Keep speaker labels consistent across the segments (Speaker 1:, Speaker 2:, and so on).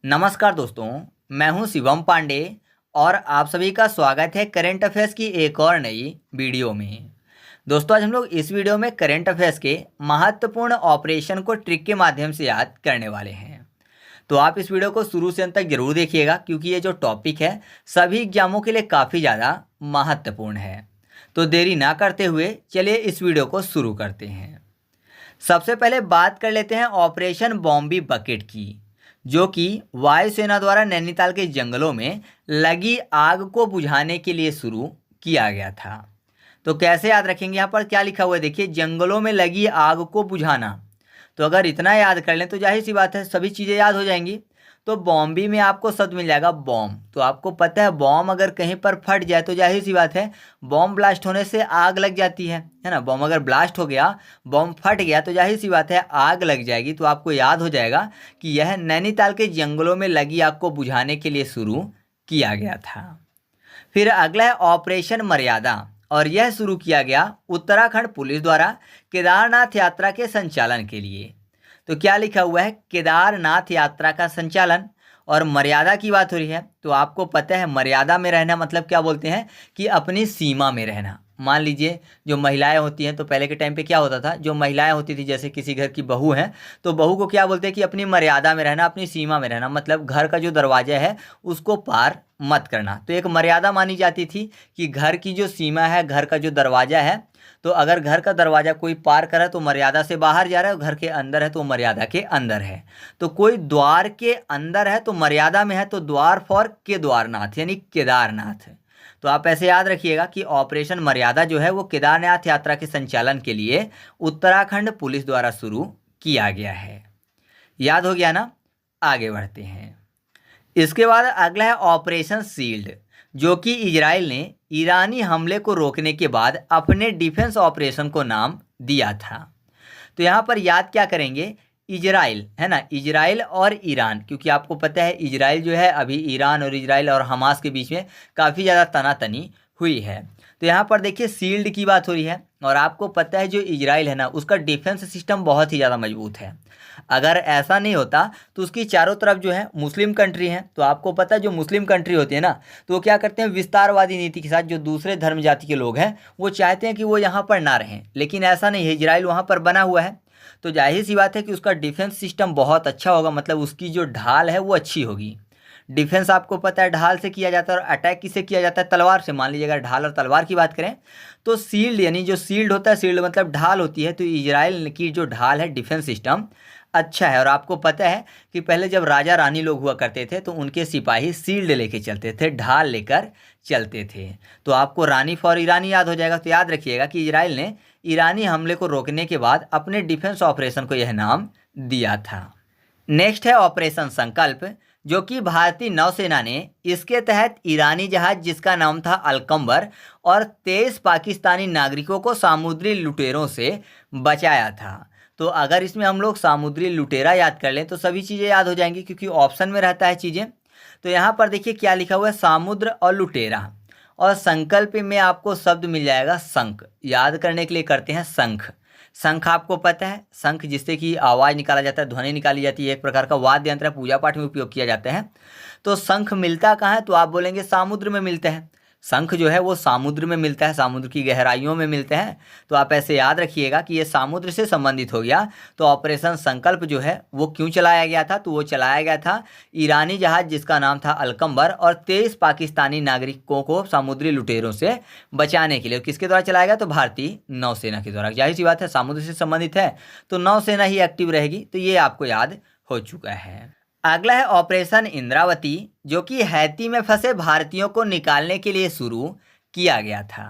Speaker 1: नमस्कार दोस्तों, मैं हूं शिवम पांडे और आप सभी का स्वागत है करंट अफेयर्स की एक और नई वीडियो में। दोस्तों, आज हम लोग इस वीडियो में करंट अफेयर्स के महत्वपूर्ण ऑपरेशन को ट्रिक के माध्यम से याद करने वाले हैं। तो आप इस वीडियो को शुरू से अंत तक जरूर देखिएगा क्योंकि ये जो टॉपिक है सभी एग्जामों के लिए काफ़ी ज़्यादा महत्वपूर्ण है। तो देरी ना करते हुए चलिए इस वीडियो को शुरू करते हैं। सबसे पहले बात कर लेते हैं ऑपरेशन बॉम्बी बकेट की, जो कि वायुसेना द्वारा नैनीताल के जंगलों में लगी आग को बुझाने के लिए शुरू किया गया था। तो कैसे याद रखेंगे, यहाँ पर क्या लिखा हुआ है देखिए, जंगलों में लगी आग को बुझाना। तो अगर इतना याद कर लें तो जाहिर सी बात है सभी चीज़ें याद हो जाएंगी। तो बॉम्बी में आपको शब्द मिल जाएगा बॉम्ब। तो आपको पता है बॉम्ब अगर कहीं पर फट जाए तो जाहिर सी बात है बॉम्ब ब्लास्ट होने से आग लग जाती है ना। बॉम्ब अगर ब्लास्ट हो गया, बॉम्ब फट गया तो जाहिर सी बात है आग लग जाएगी। तो आपको याद हो जाएगा कि यह नैनीताल के जंगलों में लगी आग को बुझाने के लिए शुरू किया गया था। फिर अगला है ऑपरेशन मर्यादा, और यह शुरू किया गया उत्तराखंड पुलिस द्वारा केदारनाथ यात्रा के संचालन के लिए। तो क्या लिखा हुआ है, केदारनाथ यात्रा का संचालन, और मर्यादा की बात हो रही है। तो आपको पता है मर्यादा में रहना मतलब क्या बोलते हैं कि अपनी सीमा में रहना। मान लीजिए जो महिलाएं होती हैं, तो पहले के टाइम पे क्या होता था, जो महिलाएं होती थी जैसे किसी घर की बहू है, तो बहू को क्या बोलते हैं कि अपनी मर्यादा में रहना, अपनी सीमा में रहना, मतलब घर का जो दरवाजा है उसको पार मत करना। तो एक मर्यादा मानी जाती थी कि घर की जो सीमा है, घर का जो दरवाजा है, तो अगर घर का दरवाजा कोई पार करे तो मर्यादा से बाहर जा रहा है, और घर के अंदर है तो मर्यादा के अंदर है। तो कोई द्वार के अंदर है तो मर्यादा में है, तो द्वार फॉर केदारनाथ यानी केदारनाथ। तो आप ऐसे याद रखिएगा कि ऑपरेशन मर्यादा जो है वो केदारनाथ यात्रा के संचालन के लिए उत्तराखंड पुलिस द्वारा शुरू किया गया है। याद हो गया ना। आगे बढ़ते हैं। इसके बाद अगला है ऑपरेशन शील्ड, जो कि इजराइल ने ईरानी हमले को रोकने के बाद अपने डिफेंस ऑपरेशन को नाम दिया था। तो यहाँ पर याद क्या करेंगे, इजराइल है ना, इजराइल और ईरान, क्योंकि आपको पता है इजराइल जो है अभी ईरान और इजराइल और हमास के बीच में काफ़ी ज़्यादा तनातनी हुई है। तो यहाँ पर देखिए शील्ड की बात हो रही है, और आपको पता है जो इजराइल है ना उसका डिफेंस सिस्टम बहुत ही ज़्यादा मजबूत है। अगर ऐसा नहीं होता तो उसकी चारों तरफ जो है मुस्लिम कंट्री हैं। तो आपको पता है जो मुस्लिम कंट्री होती है ना, तो वो क्या करते हैं, विस्तारवादी नीति के साथ जो दूसरे धर्म जाति के लोग हैं वो चाहते हैं कि वो यहाँ पर ना रहें, लेकिन ऐसा नहीं है, इजराइल वहाँ पर बना हुआ है। तो जाहिर सी बात है कि उसका डिफेंस सिस्टम बहुत अच्छा होगा, मतलब उसकी जो ढाल है वो अच्छी होगी। डिफेंस आपको पता है ढाल से किया जाता है, और अटैक किससे किया जाता है, तलवार से। मान लीजिए अगर ढाल और तलवार की बात करें तो शील्ड यानी जो शील्ड होता है, शील्ड मतलब ढाल होती है। तो इजराइल की जो ढाल है डिफेंस सिस्टम अच्छा है। और आपको पता है कि पहले जब राजा रानी लोग हुआ करते थे तो उनके सिपाही शील्ड लेके चलते थे, ढाल लेकर चलते थे। तो आपको रानी फॉर ईरानी याद हो जाएगा। तो याद रखिएगा कि इजराइल ने ईरानी हमले को रोकने के बाद अपने डिफेंस ऑपरेशन को यह नाम दिया था। नेक्स्ट है ऑपरेशन संकल्प, जो कि भारतीय नौसेना ने इसके तहत ईरानी जहाज जिसका नाम था अलकम्बर और 23 पाकिस्तानी नागरिकों को समुद्री लुटेरों से बचाया था। तो अगर इसमें हम लोग समुद्री लुटेरा याद कर लें तो सभी चीज़ें याद हो जाएंगी, क्योंकि ऑप्शन में रहता है चीज़ें। तो यहाँ पर देखिए क्या लिखा हुआ है, समुद्र और लुटेरा, और संकल्प में आपको शब्द मिल जाएगा शंख। याद करने के लिए करते हैं शंख। शंख आपको पता है, शंख जिससे कि आवाज़ निकाला जाता है, ध्वनि निकाली जाती है, एक प्रकार का वाद्य यंत्र है, पूजा पाठ में उपयोग किया जाता है। तो शंख मिलता कहाँ है, तो आप बोलेंगे समुद्र में मिलता है। शंख जो है वो समुद्र में मिलता है, समुद्र की गहराइयों में मिलते हैं। तो आप ऐसे याद रखिएगा कि ये समुद्र से संबंधित हो गया। तो ऑपरेशन संकल्प जो है वो क्यों चलाया गया था, तो वो चलाया गया था ईरानी जहाज जिसका नाम था अलकम्बर और 23 पाकिस्तानी नागरिकों को समुद्री लुटेरों से बचाने के लिए। किसके द्वारा चलाया गया, तो भारतीय नौसेना के द्वारा। जाहिर सी बात है समुद्र से संबंधित है तो नौसेना ही एक्टिव रहेगी। तो ये आपको याद हो चुका है। अगला है ऑपरेशन इंद्रावती, जो कि हैती में फंसे भारतीयों को निकालने के लिए शुरू किया गया था।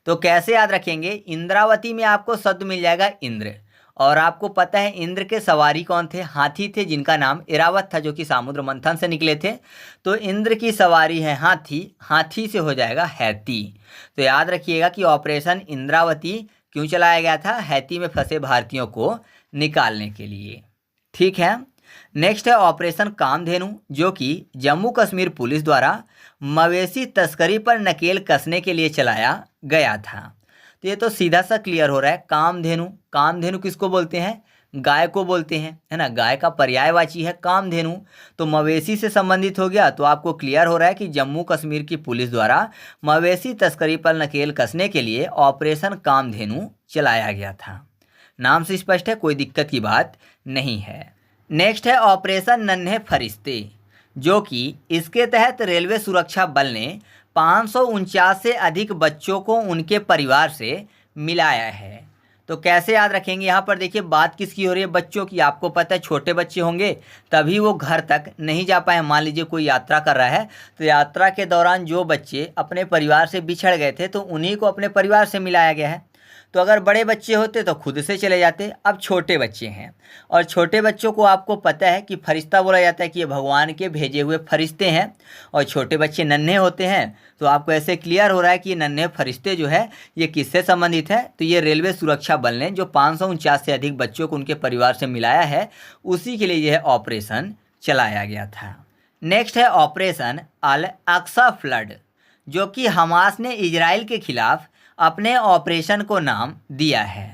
Speaker 1: तो कैसे याद रखेंगे, इंद्रावती में आपको शब्द मिल जाएगा इंद्र, और आपको पता है इंद्र के सवारी कौन थे, हाथी थे जिनका नाम इरावत था, जो कि समुद्र मंथन से निकले थे। तो इंद्र की सवारी है हाथी, हाथी से हो जाएगा हैती। तो याद रखिएगा कि ऑपरेशन इंद्रावती क्यों चलाया गया था, हैती में फंसे भारतीयों को निकालने के लिए। ठीक है। नेक्स्ट है ऑपरेशन कामधेनु, जो कि जम्मू कश्मीर पुलिस द्वारा मवेशी तस्करी पर नकेल कसने के लिए चलाया गया था। तो ये तो सीधा सा क्लियर हो रहा है, कामधेनु। कामधेनु किसको बोलते हैं, गाय को बोलते हैं, है ना। गाय का पर्यायवाची है कामधेनु। तो मवेशी से संबंधित हो गया। तो आपको क्लियर हो रहा है कि जम्मू कश्मीर की पुलिस द्वारा मवेशी तस्करी पर नकेल कसने के लिए ऑपरेशन कामधेनु चलाया गया था। नाम से स्पष्ट है, कोई दिक्कत की बात नहीं है। नेक्स्ट है ऑपरेशन नन्हे फरिश्ते, जो कि इसके तहत रेलवे सुरक्षा बल ने 549 से अधिक बच्चों को उनके परिवार से मिलाया है। तो कैसे याद रखेंगे, यहाँ पर देखिए बात किसकी हो रही है, बच्चों की। आपको पता है छोटे बच्चे होंगे तभी वो घर तक नहीं जा पाए। मान लीजिए कोई यात्रा कर रहा है, तो यात्रा के दौरान जो बच्चे अपने परिवार से बिछड़ गए थे तो उन्हीं को अपने परिवार से मिलाया गया है। तो अगर बड़े बच्चे होते तो खुद से चले जाते, अब छोटे बच्चे हैं। और छोटे बच्चों को आपको पता है कि फरिश्ता बोला जाता है कि ये भगवान के भेजे हुए फरिश्ते हैं। और छोटे बच्चे नन्हे होते हैं, तो आपको ऐसे क्लियर हो रहा है कि ये नन्हे फरिश्ते जो है ये किससे संबंधित है। तो ये रेलवे सुरक्षा बल ने जो 549 से अधिक बच्चों को उनके परिवार से मिलाया है, उसी के लिए यह ऑपरेशन चलाया गया था। नेक्स्ट है ऑपरेशन अल अक्सा फ्लड, जो कि हमास ने इजराइल के खिलाफ अपने ऑपरेशन को नाम दिया है।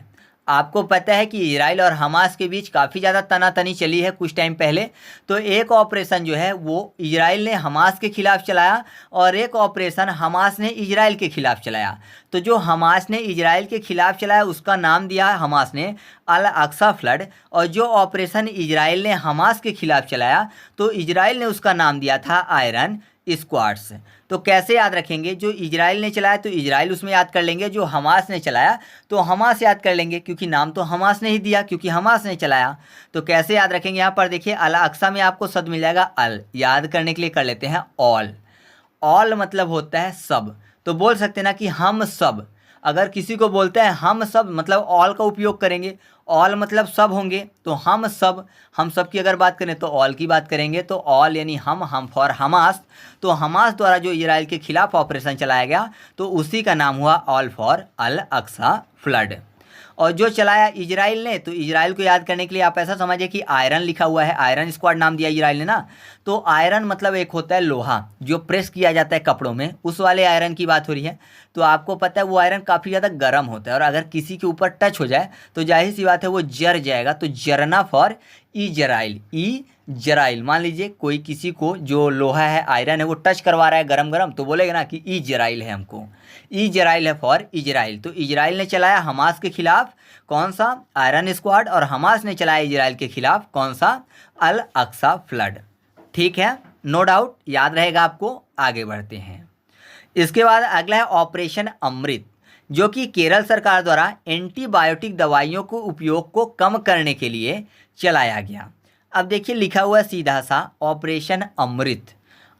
Speaker 1: आपको पता है कि इजराइल और हमास के बीच काफ़ी ज़्यादा तनातनी चली है कुछ टाइम पहले। तो एक ऑपरेशन जो है वो इजराइल ने हमास के खिलाफ चलाया और एक ऑपरेशन हमास ने इजराइल के खिलाफ चलाया। तो जो हमास ने इजराइल के खिलाफ चलाया उसका नाम दिया हमास ने अल अक्सा फ्लड, और जो ऑपरेशन इजराइल ने हमास के खिलाफ चलाया तो इजराइल ने उसका नाम दिया था आयरन स्क्वाड्स। तो कैसे याद रखेंगे, जो इजराइल ने चलाया तो इजराइल उसमें याद कर लेंगे, जो हमास ने चलाया तो हमास याद कर लेंगे, क्योंकि नाम तो हमास ने ही दिया क्योंकि हमास ने चलाया। तो कैसे याद रखेंगे, यहाँ पर देखिए अल अक्सा में आपको शब्द मिल जाएगा अल, याद करने के लिए कर लेते हैं ऑल। ऑल मतलब होता है सब। तो बोल सकते हैं ना कि हम सब, अगर किसी को बोलते हैं हम सब मतलब ऑल का उपयोग करेंगे। ऑल मतलब सब होंगे, तो हम सब की अगर बात करें तो ऑल की बात करेंगे। तो ऑल यानी हम फॉर हमास। तो हमास द्वारा जो इजराइल के खिलाफ ऑपरेशन चलाया गया तो उसी का नाम हुआ all for Al Aqsa flood. और जो चलाया इजराइल ने, तो इजराइल को याद करने के लिए आप ऐसा समझिए कि आयरन लिखा हुआ है, आयरन स्क्वाड नाम दिया इजराइल ने ना। तो आयरन मतलब एक होता है लोहा जो प्रेस किया जाता है कपड़ों में, उस वाले आयरन की बात हो रही है। तो आपको पता है वो आयरन काफ़ी ज़्यादा गर्म होता है और अगर किसी के ऊपर टच हो जाए तो जाहिर सी बात है वो जर जाएगा। तो जरना फॉर इजराइल, इजराइल। मान लीजिए कोई किसी को जो लोहा है आयरन है वो टच करवा रहा है गरम गरम, तो बोलेगा ना कि इजराइल है, हमको इजराइल है फॉर इजराइल। तो इजराइल ने चलाया हमास के खिलाफ कौन सा, आयरन स्क्वाड, और हमास ने चलाया इजराइल के खिलाफ कौन सा, अल अक्सा फ्लड। ठीक है, नो डाउट याद रहेगा आपको। आगे बढ़ते हैं। इसके बाद अगला है ऑपरेशन अमृत, जो कि केरल सरकार द्वारा एंटीबायोटिक दवाइयों को उपयोग को कम करने के लिए चलाया गया। अब देखिए लिखा हुआ है सीधा सा ऑपरेशन अमृत,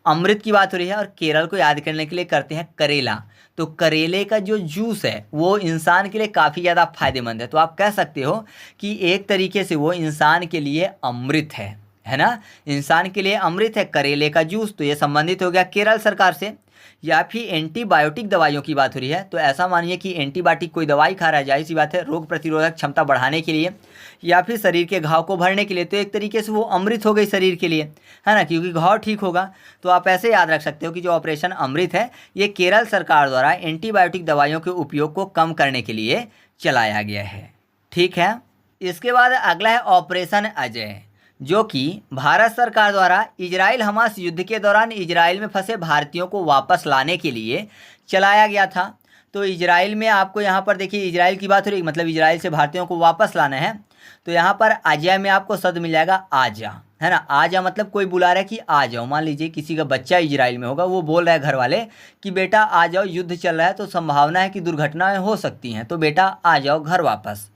Speaker 1: अमृत की बात हो रही है और केरल को याद करने के लिए करते हैं करेला। तो करेले का जो जूस है वो इंसान के लिए काफ़ी ज़्यादा फायदेमंद है। तो आप कह सकते हो कि एक तरीके से वो इंसान के लिए अमृत है ना, इंसान के लिए अमृत है करेले का जूस। तो ये संबंधित हो गया केरल सरकार से। या फिर एंटीबायोटिक दवाइयों की बात हो रही है, तो ऐसा मानिए कि एंटीबायोटिक कोई दवाई खा रहा है, जाहिर सी बात है रोग प्रतिरोधक क्षमता बढ़ाने के लिए या फिर शरीर के घाव को भरने के लिए। तो एक तरीके से वो अमृत हो गई शरीर के लिए, है ना, क्योंकि घाव ठीक होगा। तो आप ऐसे याद रख सकते हो कि जो ऑपरेशन अमृत है ये केरल सरकार द्वारा एंटीबायोटिक दवाइयों के उपयोग को कम करने के लिए चलाया गया है। ठीक है, इसके बाद अगला है ऑपरेशन अजय, जो कि भारत सरकार द्वारा इजराइल हमास युद्ध के दौरान इजराइल में फंसे भारतीयों को वापस लाने के लिए चलाया गया था। तो इजराइल में आपको यहाँ पर देखिए इजराइल की बात हो रही है, मतलब इजराइल से भारतीयों को वापस लाना है। तो यहाँ पर अजय में आपको शब्द मिल जाएगा आजा, है ना। आजा मतलब कोई बुला रहा है कि आ जाओ। मान लीजिए किसी का बच्चा इजराइल में होगा, वो बोल रहा है घर वाले कि बेटा आ जाओ, युद्ध चल रहा है तो संभावना है कि दुर्घटनाएं हो सकती हैं, तो बेटा आ जाओ घर वापस।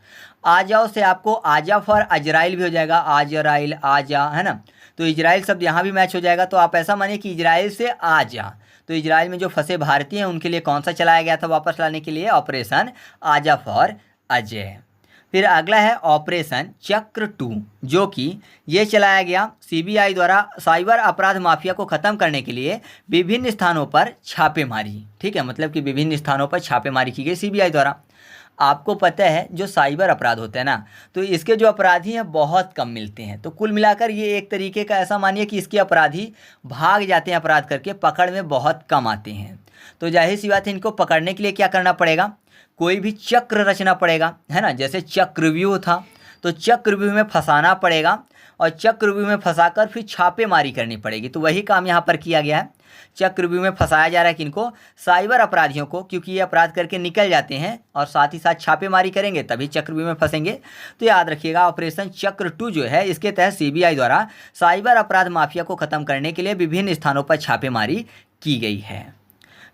Speaker 1: आ जाओ से आपको आजा फॉर अजराइल भी हो जाएगा, आजराइल आजा, है ना। तो इजराइल शब्द यहाँ भी मैच हो जाएगा। तो आप ऐसा मानिए कि इजराइल से आजा, तो इजराइल में जो फंसे भारतीय हैं उनके लिए कौन सा चलाया गया था वापस लाने के लिए, ऑपरेशन आजा फॉर अजय। फिर अगला है ऑपरेशन चक्र 2, जो कि ये चलाया गया सीबीआई द्वारा साइबर अपराध माफिया को ख़त्म करने के लिए विभिन्न स्थानों पर छापेमारी। ठीक है, मतलब कि विभिन्न स्थानों पर छापेमारी की गई सीबीआई द्वारा। आपको पता है जो साइबर अपराध होता है ना, तो इसके जो अपराधी हैं बहुत कम मिलते हैं। तो कुल मिलाकर ये एक तरीके का ऐसा मानिए कि इसके अपराधी भाग जाते हैं अपराध करके, पकड़ में बहुत कम आते हैं। तो जाहिर सी बात है इनको पकड़ने के लिए क्या करना पड़ेगा, कोई भी चक्र रचना पड़ेगा, है ना। जैसे चक्रव्यूह था, तो चक्रव्यूह में फंसाना पड़ेगा और चक्रव्यूह में फंसाकर फिर छापेमारी करनी पड़ेगी। तो वही काम यहाँ पर किया गया है। चक्रव्यूह में फंसाया जा रहा है किनको? साइबर अपराधियों को, क्योंकि ये अपराध करके निकल जाते हैं और साथ ही साथ छापेमारी करेंगे तभी चक्रव्यूह में फंसेंगे। तो याद रखिएगा, ऑपरेशन चक्र 2 जो है, इसके तहत सीबीआई द्वारा साइबर अपराध माफिया को खत्म करने के लिए विभिन्न स्थानों पर छापेमारी की गई है।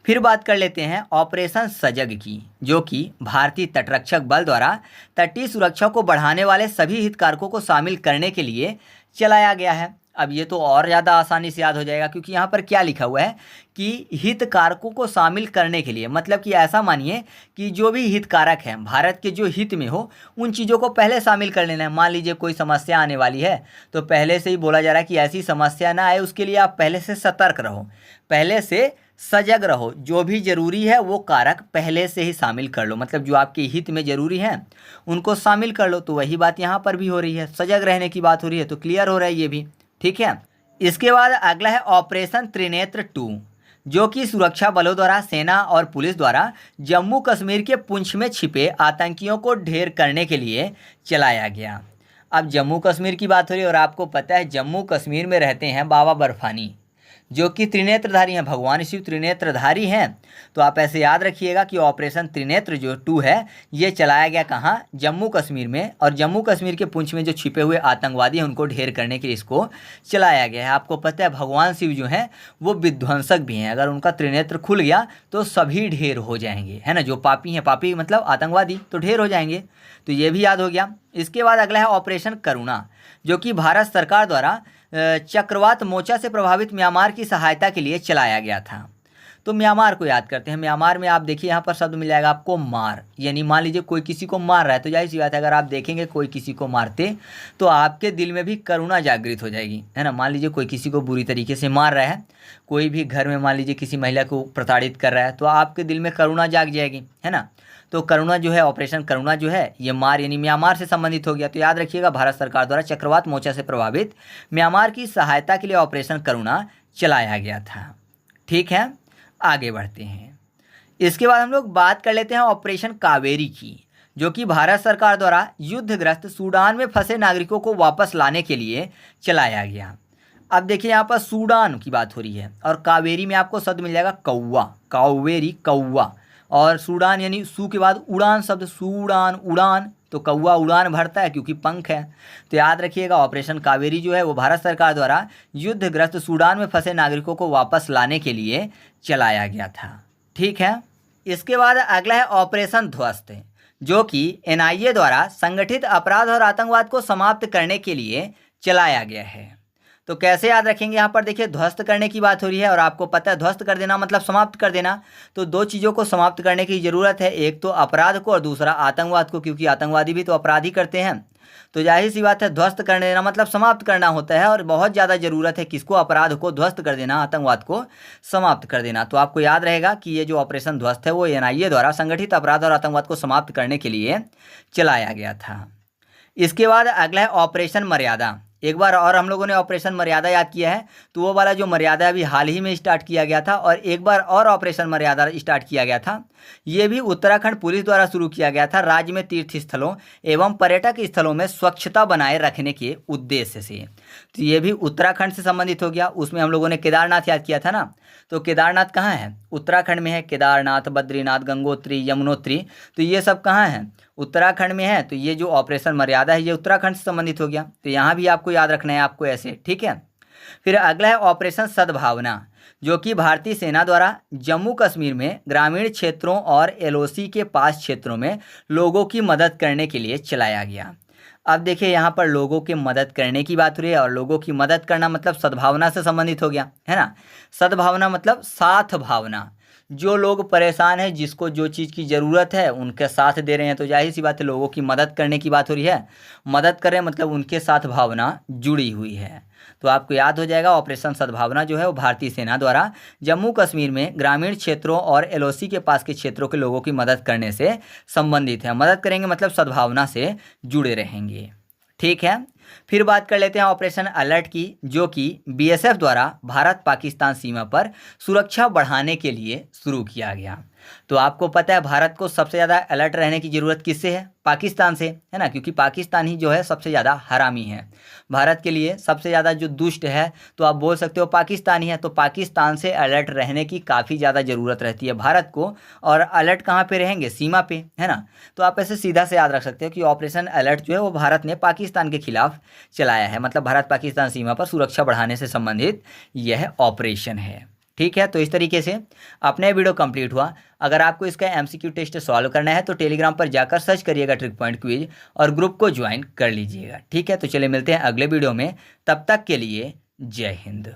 Speaker 1: फिर बात कर लेते हैं ऑपरेशन सजग की, जो कि भारतीय तटरक्षक बल द्वारा तटीय सुरक्षा को बढ़ाने वाले सभी हितधारकों को शामिल करने के लिए चलाया गया है। अब ये तो और ज़्यादा आसानी से याद हो जाएगा, क्योंकि यहाँ पर क्या लिखा हुआ है कि हितकारकों को शामिल करने के लिए, मतलब कि ऐसा मानिए कि जो भी हितकारक हैं भारत के जो हित में हो, उन चीज़ों को पहले शामिल कर लेना है। मान लीजिए कोई समस्या आने वाली है, तो पहले से ही बोला जा रहा है कि ऐसी समस्या ना आए, उसके लिए आप पहले से सतर्क रहो, पहले से सजग रहो। जो भी ज़रूरी है वो कारक पहले से ही शामिल कर लो, मतलब जो आपके हित में ज़रूरी है उनको शामिल कर लो। तो वही बात यहाँ पर भी हो रही है, सजग रहने की बात हो रही है। तो क्लियर हो रहा है ये भी, ठीक है। इसके बाद अगला है ऑपरेशन त्रिनेत्र 2, जो कि सुरक्षा बलों द्वारा, सेना और पुलिस द्वारा जम्मू कश्मीर के पुंछ में छिपे आतंकियों को ढेर करने के लिए चलाया गया। अब जम्मू कश्मीर की बात हो रही है और आपको पता है जम्मू कश्मीर में रहते हैं बाबा बर्फानी, जो कि त्रिनेत्रधारी हैं, भगवान शिव त्रिनेत्रधारी हैं। तो आप ऐसे याद रखिएगा कि ऑपरेशन त्रिनेत्र जो 2 है, ये चलाया गया कहाँ? जम्मू कश्मीर में। और जम्मू कश्मीर के पुंछ में जो छिपे हुए आतंकवादी हैं उनको ढेर करने के लिए इसको चलाया गया है। आपको पता है भगवान शिव जो हैं वो विध्वंसक भी हैं, अगर उनका त्रिनेत्र खुल गया तो सभी ढेर हो जाएंगे, है ना। जो पापी हैं, पापी मतलब आतंकवादी, तो ढेर हो जाएंगे। तो ये भी याद हो गया। इसके बाद अगला है ऑपरेशन करुणा, जो कि भारत सरकार द्वारा चक्रवात मोर्चा से प्रभावित म्यांमार की सहायता के लिए चलाया गया था। तो म्यांमार को याद करते हैं। म्यांमार में आप देखिए यहाँ पर शब्द मिल जाएगा आपको मार, यानी मान लीजिए कोई किसी को मार रहा है, तो जाहिर सी बात है अगर आप देखेंगे कोई किसी को मारते तो आपके दिल में भी करुणा जागृत हो जाएगी, है ना। मान लीजिए कोई किसी को बुरी तरीके से मार रहा है, कोई भी घर में मान लीजिए किसी महिला को प्रताड़ित कर रहा है, तो आपके दिल में करुणा जाग जाएगी, है ना। तो करुणा जो है, ऑपरेशन करुणा जो है, ये मार यानी म्यांमार से संबंधित हो गया। तो याद रखिएगा भारत सरकार द्वारा चक्रवात मोर्चा से प्रभावित म्यांमार की सहायता के लिए ऑपरेशन करुणा चलाया गया था। ठीक है, आगे बढ़ते हैं। इसके बाद हम लोग बात कर लेते हैं ऑपरेशन कावेरी की, जो कि भारत सरकार द्वारा युद्धग्रस्त सूडान में फंसे नागरिकों को वापस लाने के लिए चलाया गया। अब देखिए यहाँ पर सूडान की बात हो रही है और कावेरी में आपको शब्द मिल जाएगा कौवा, कावेरी कौवा, और सूडान यानी सू के बाद उड़ान शब्द, सूडान उड़ान, तो कौवा उड़ान भरता है क्योंकि पंख है। तो याद रखिएगा ऑपरेशन कावेरी जो है वो भारत सरकार द्वारा युद्धग्रस्त सूडान में फंसे नागरिकों को वापस लाने के लिए चलाया गया था। ठीक है, इसके बाद अगला है ऑपरेशन ध्वस्त, जो कि एनआईए द्वारा संगठित अपराध और आतंकवाद को समाप्त करने के लिए चलाया गया है। तो कैसे याद रखेंगे, यहाँ पर देखिए ध्वस्त करने की बात हो रही है और आपको पता है ध्वस्त कर देना मतलब समाप्त कर देना। तो दो चीज़ों को समाप्त करने की ज़रूरत है, एक तो अपराध को और दूसरा आतंकवाद को, क्योंकि आतंकवादी भी तो अपराध ही करते हैं। तो जाहिर सी बात है ध्वस्त कर देना मतलब समाप्त करना होता है और बहुत ज़्यादा ज़रूरत है किसको, अपराध को ध्वस्त कर देना, आतंकवाद को समाप्त कर देना। तो आपको याद रहेगा कि ये जो ऑपरेशन ध्वस्त है वो एनआईए द्वारा संगठित अपराध और आतंकवाद को समाप्त करने के लिए चलाया गया था। इसके बाद अगला है ऑपरेशन मर्यादा। एक बार और हम लोगों ने ऑपरेशन मर्यादा याद किया है, तो वो वाला जो मर्यादा अभी हाल ही में स्टार्ट किया गया था, और एक बार और ऑपरेशन मर्यादा स्टार्ट किया गया था। ये भी उत्तराखंड पुलिस द्वारा शुरू किया गया था, राज्य में तीर्थ स्थलों एवं पर्यटक स्थलों में स्वच्छता बनाए रखने के उद्देश्य से। तो ये भी उत्तराखंड से संबंधित हो गया। उसमें हम लोगों ने केदारनाथ याद किया था ना, तो केदारनाथ कहाँ है, उत्तराखंड में है। केदारनाथ, बद्रीनाथ, गंगोत्री, यमुनोत्री, तो ये सब कहाँ है, उत्तराखंड में है। तो ये जो ऑपरेशन मर्यादा है ये उत्तराखंड से संबंधित हो गया। तो यहाँ भी आपको याद रखना है आपको ऐसे, ठीक है। फिर अगला है ऑपरेशन सद्भावना, जो कि भारतीय सेना द्वारा जम्मू कश्मीर में ग्रामीण क्षेत्रों और एलओसी के पास क्षेत्रों में लोगों की मदद करने के लिए चलाया गया। अब देखिए यहाँ पर लोगों की मदद करने की बात हो रही है और लोगों की मदद करना मतलब सद्भावना से संबंधित हो गया, है ना। सद्भावना मतलब साथ भावना, जो लोग परेशान हैं, जिसको जो चीज़ की ज़रूरत है उनके साथ दे रहे हैं। तो जाहिर सी बात है लोगों की मदद करने की बात हो रही है, मदद करें मतलब उनके साथ भावना जुड़ी हुई है। तो आपको याद हो जाएगा ऑपरेशन सद्भावना जो है वो भारतीय सेना द्वारा जम्मू कश्मीर में ग्रामीण क्षेत्रों और एलओसी के पास के क्षेत्रों के लोगों की मदद करने से संबंधित है। मदद करेंगे मतलब सद्भावना से जुड़े रहेंगे। ठीक है, फिर बात कर लेते हैं ऑपरेशन अलर्ट की, जो कि बीएसएफ द्वारा भारत पाकिस्तान सीमा पर सुरक्षा बढ़ाने के लिए शुरू किया गया। तो आपको पता है भारत को सबसे ज़्यादा अलर्ट रहने की ज़रूरत किससे है? पाकिस्तान से, है ना, क्योंकि पाकिस्तान ही जो है सबसे ज़्यादा हरामी है। भारत के लिए सबसे ज़्यादा जो दुष्ट है तो आप बोल सकते हो पाकिस्तान ही है। तो पाकिस्तान से अलर्ट रहने की काफ़ी ज़्यादा ज़रूरत रहती है भारत को। और अलर्ट कहाँ पे रहेंगे? सीमा पे, है ना। तो आप ऐसे सीधा से याद रख सकते हो कि ऑपरेशन अलर्ट जो है वो भारत ने पाकिस्तान के खिलाफ चलाया है। मतलब भारत पाकिस्तान सीमा पर सुरक्षा बढ़ाने से संबंधित यह ऑपरेशन है। ठीक है, तो इस तरीके से अपना वीडियो कंप्लीट हुआ। अगर आपको इसका एमसीक्यू टेस्ट सॉल्व करना है तो टेलीग्राम पर जाकर सर्च करिएगा ट्रिक पॉइंट क्विज और ग्रुप को ज्वाइन कर लीजिएगा। ठीक है, तो चलिए मिलते हैं अगले वीडियो में। तब तक के लिए जय हिंद।